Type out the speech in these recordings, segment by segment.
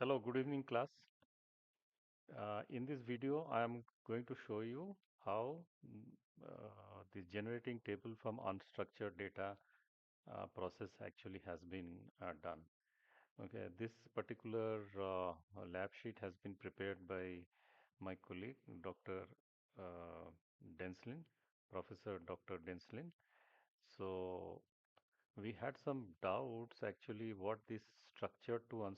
Hello, good evening class. In this video, I am going to show you how the generating table from unstructured data process actually has been done. Okay, this particular lab sheet has been prepared by my colleague, Dr. Uh, Denslin, Professor Dr. Denslin. So we had some doubts actually what this structured to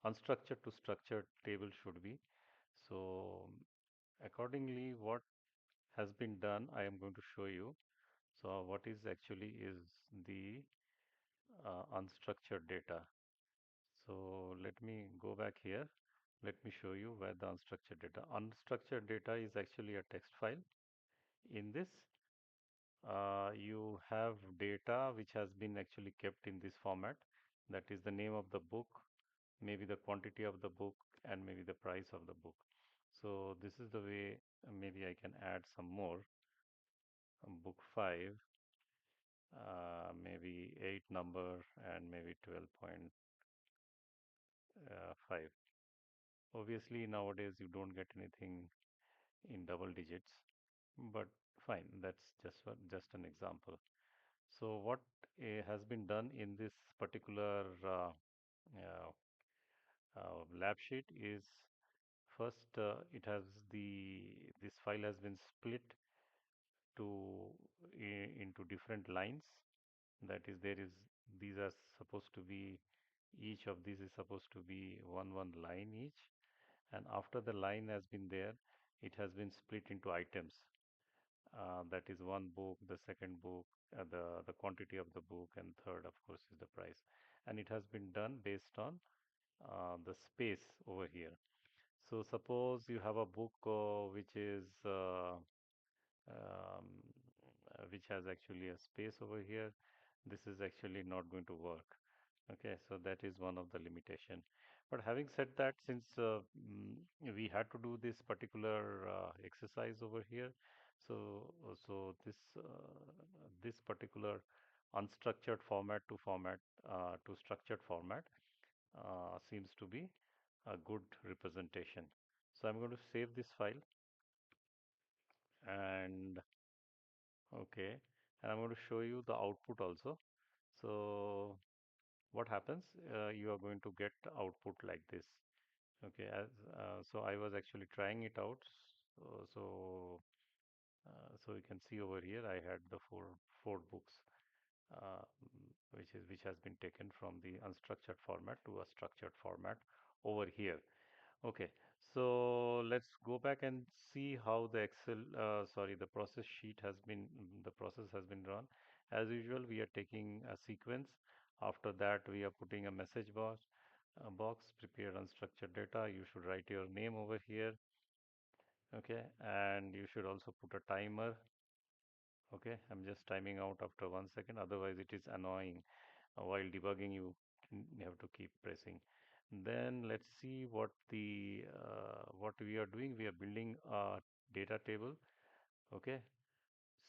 unstructured to structured table should be. So accordingly, what has been done, I am going to show you. So what is actually is the unstructured data. So let me go back here. Let me show you where the unstructured data. Unstructured data is actually a text file. In this, you have data which has been actually kept in this format. That is the name of the book, maybe the quantity of the book, and maybe the price of the book. So this is the way maybe I can add some more. Book 5, maybe 8 number, and maybe 12.5. Obviously, nowadays you don't get anything in double digits, but fine, that's just an example. So what has been done in this particular uh, lab sheet is first it has this file has been split to into different lines. That is, these are supposed to be each of these is supposed to be one line each, and after the line has been there, it has been split into items. That is one book, the second book, the quantity of the book, and third, of course, is the price. And it has been done based on the space over here. So suppose you have a book which is um, which has actually a space over here. This is actually not going to work. Okay, so that is one of the limitation. But having said that, since we had to do this particular exercise over here, so this particular unstructured format to structured format seems to be a good representation. So I'm going to save this file and okay, and I'm going to show you the output also. So what happens? You are going to get output like this. Okay, so I was actually trying it out. So you can see over here I had the four books, which has been taken from the unstructured format to a structured format over here. Okay, so let's go back and see how the the process sheet has been, the process has been run. As usual, we are taking a sequence. After that, we are putting a message box, prepare unstructured data. You should write your name over here. Okay, and you should also put a timer. Okay, I'm just timing out after 1 second. Otherwise, it is annoying. While debugging, you have to keep pressing. Then let's see what we are doing. We are building a data table. Okay,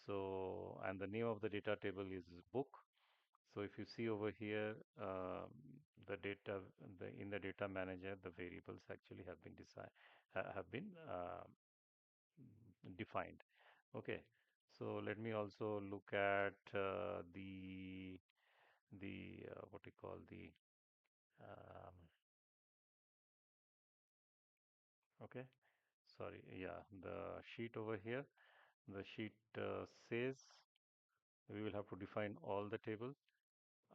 so and the name of the data table is book. So if you see over here, the data in the data manager, the variables actually have been defined. Okay, so let me also look at the what you call the um, okay, sorry, yeah, the sheet over here. The sheet says we will have to define all the table.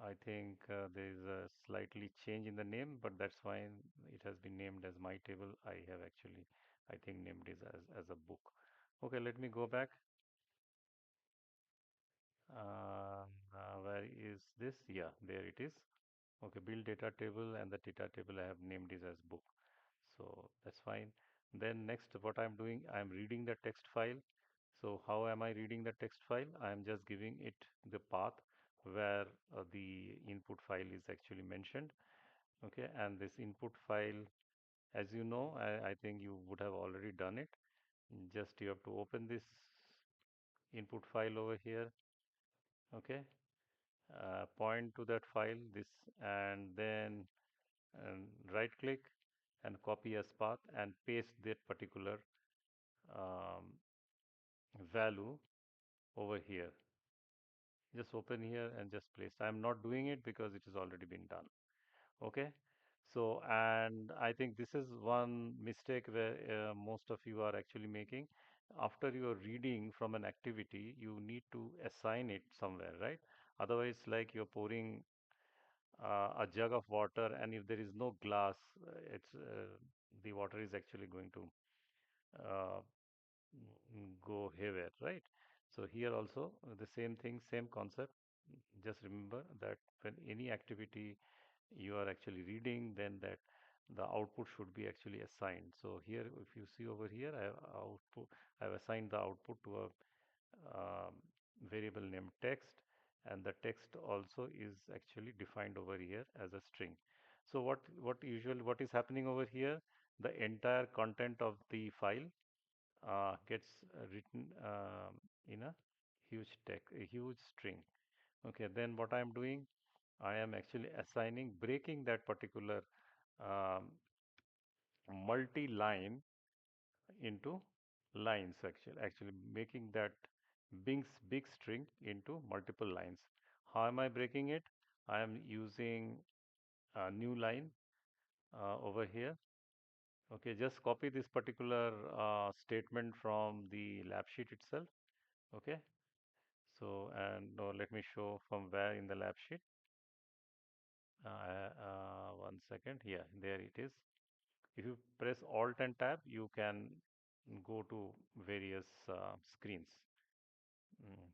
I think there is a slightly change in the name, but that's fine. It has been named as my table. I have actually, I think, named it as a book. Okay, let me go back. Where is this? Yeah, there it is. Okay, build data table, and the data table I have named it as book. So that's fine. Then next, what I'm doing, I'm reading the text file. So how am I reading the text file? I'm just giving it the path where the input file is actually mentioned. Okay, and this input file, as you know, I think you would have already done it. Just you have to open this input file over here. Okay, point to that file, this, and then and right click and copy as path and paste that particular um, value over here. Just open here and just place. I'm not doing it because it has already been done. Okay. So, and I think this is one mistake where most of you are actually making. After you are reading from an activity, you need to assign it somewhere, right? Otherwise, like you're pouring a jug of water, and if there is no glass, it's the water is actually going to uh, go haywire, right? So here also the same thing, same concept. Just remember that when any activity you are actually reading, then that the output should be actually assigned. So here, if you see over here, I have assigned the output to a um, variable named text, and the text also is actually defined over here as a string. So what is happening over here? The entire content of the file gets written in a a huge string. Okay, then what I am doing, I am actually breaking that particular um, multi-line into lines, actually making that big string into multiple lines. How am I breaking it? I am using a new line over here. Okay, just copy this particular statement from the lab sheet itself. Okay, so and let me show from where in the lab sheet. 1 second. Yeah, there it is. If you press Alt and Tab, you can go to various screens.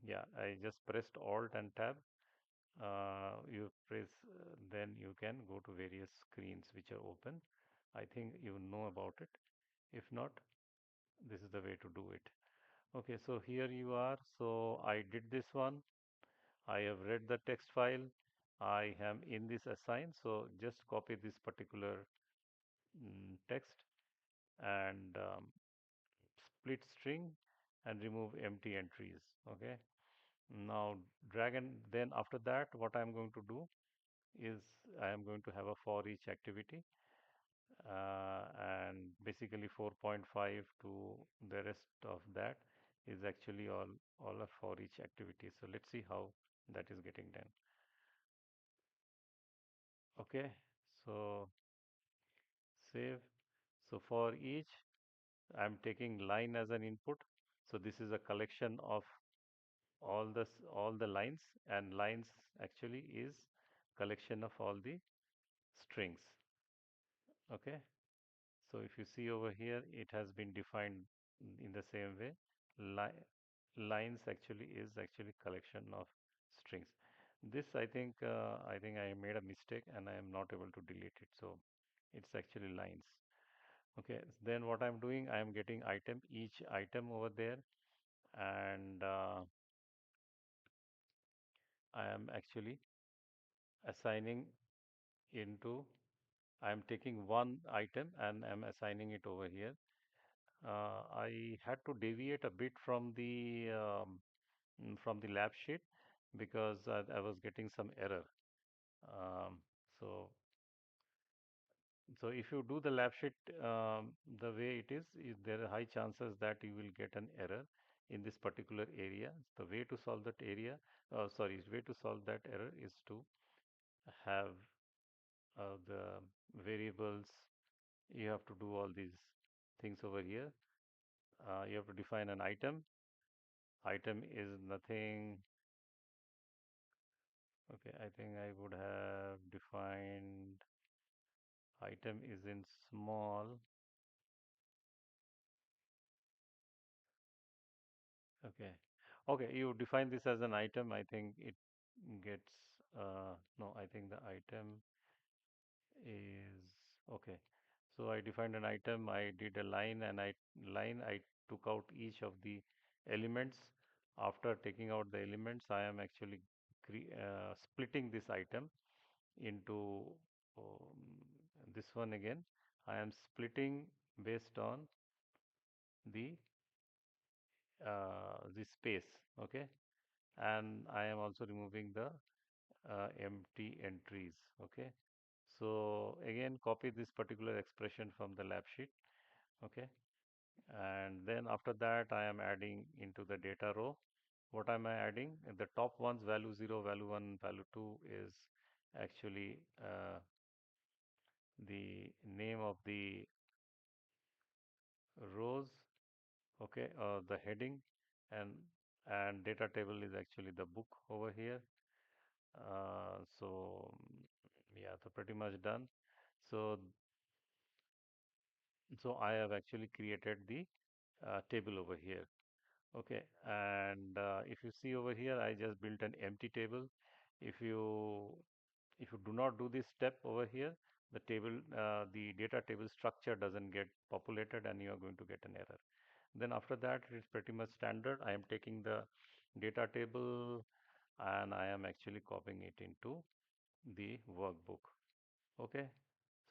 Yeah, I just pressed Alt and Tab. You press, then you can go to various screens which are open. I think you know about it. If not, this is the way to do it. Okay, so here you are. So I did this one. I have read the text file. I am in this assign. So just copy this particular text and split string and remove empty entries. Okay. Now drag, and then after that, what I'm going to do is I am going to have a for each activity, and basically 4.5 to the rest of that is actually all of for each activity. So let's see how that is getting done. Okay, so save. So for each, I'm taking line as an input. So this is a collection of all the lines, and lines actually is collection of all the strings. Okay, so if you see over here, it has been defined in the same way. Li Lines actually is actually collection of strings. This I think I made a mistake and I am not able to delete it. So it's actually lines. Okay, then what I'm doing, I am getting each item over there, and I am actually assigning into, I am taking one item and I'm assigning it over here. I had to deviate a bit from the lab sheet because I was getting some error. Um, so so if you do the lab sheet the way it is there are high chances that you will get an error in this particular area. The way to solve that way to solve that error is to have the variables. You have to do all these things over here. You have to define an item. Item is nothing. Okay, I think I would have defined item is in small. Okay. Okay, you define this as an item. I think it gets, no, I think the item is, okay. So I defined an item, I did a I took out each of the elements. After taking out the elements, I am actually splitting this item into this one again. I am splitting based on the the space, okay, and I am also removing the empty entries, okay. So again copy this particular expression from the lab sheet. Okay, and then after that I am adding into the data row. What am I adding? The top ones, value 0, value 1, value 2 is actually the name of the rows, okay, the heading, and data table is actually the book over here. Yeah, so pretty much done. So I have actually created the table over here. Okay, and if you see over here, I just built an empty table. If you do not do this step over here, the data table structure doesn't get populated, and you are going to get an error. Then after that, it's pretty much standard. I am taking the data table and I am actually copying it into the workbook. Okay,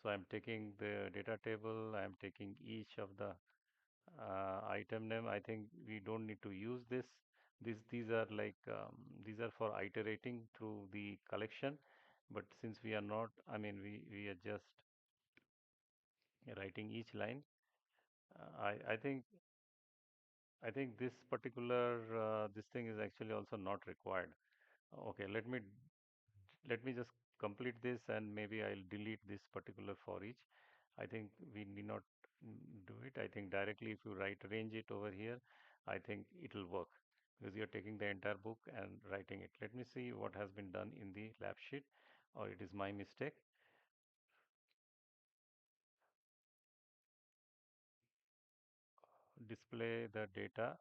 so I'm taking the data table. I am taking each of the item name. I think we don't need to use this. These are like these are for iterating through the collection. But since we are not, I mean, we are just writing each line. I think this particular this thing is actually also not required. Okay, let me just complete this and maybe I'll delete this particular for each. I think we need not do it. I think directly if you write range it over here, I think it will work because you're taking the entire book and writing it. Let me see what has been done in the lab sheet, or it is my mistake. Display the data,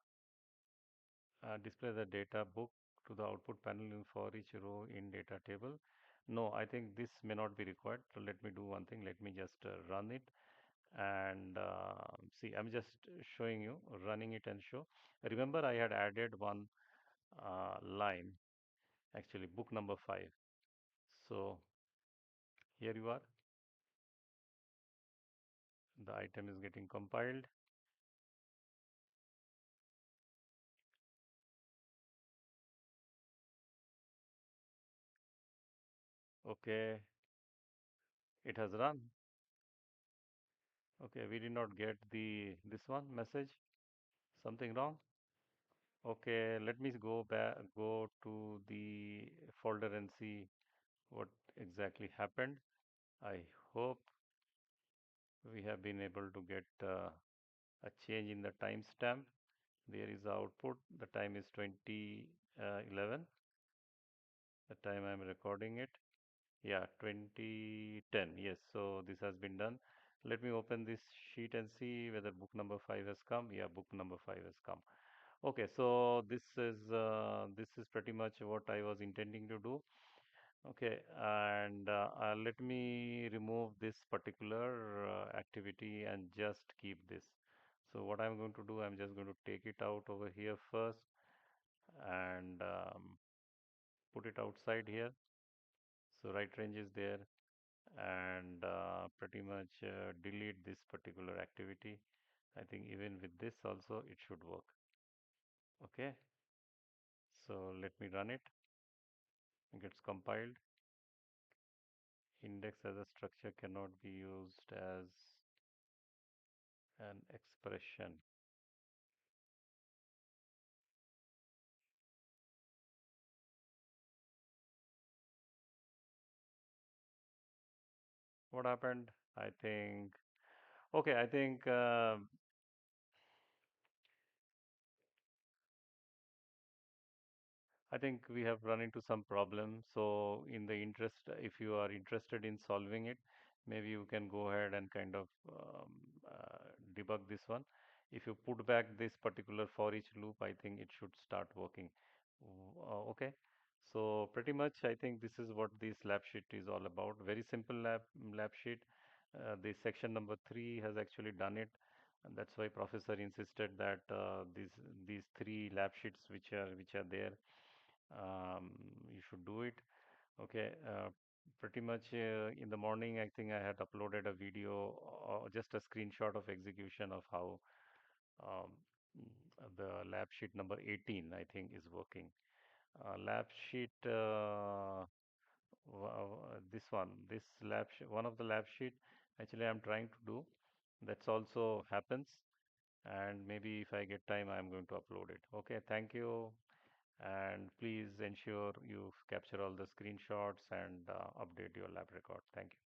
display the data book to the output panel for each row in data table. No, I think this may not be required. So let me do one thing. Let me just run it and see. I'm just showing you, running it and show. Remember, I had added one line, actually book number 5. So here you are. The item is getting compiled. Okay, it has run. Okay, we did not get the this one message. Something wrong. Okay, let me go back, go to the folder and see what exactly happened. I hope we have been able to get a change in the timestamp. There is the output. The time is 2011. The time I am recording it. Yeah, 2010. Yes, so this has been done. Let me open this sheet and see whether book number 5 has come. Yeah, book number 5 has come. Okay, so this is pretty much what I was intending to do. Okay, and let me remove this particular activity and just keep this. So what I'm going to do, I'm just going to take it out over here first and put it outside here. So right range is there and pretty much delete this particular activity. I think even with this also it should work. Okay, so let me run it. It gets compiled. Index as a structure cannot be used as an expression. What happened? I think, okay, I think we have run into some problem. So in the interest, if you are interested in solving it, maybe you can go ahead and kind of debug this one. If you put back this particular for each loop, I think it should start working. Okay. So pretty much, I think this is what this lab sheet is all about. Very simple lab sheet. The section number 3 has actually done it. And that's why professor insisted that these 3 lab sheets which are there, you should do it. Okay, pretty much in the morning, I think I had uploaded a video, just a screenshot of execution of how um, the lab sheet number 18, I think, is working. Lab sheet this one of the lab sheet actually I'm trying to do. That's also happens, and maybe if I get time, I'm going to upload it. Okay, thank you, and please ensure you capture all the screenshots and update your lab record. Thank you.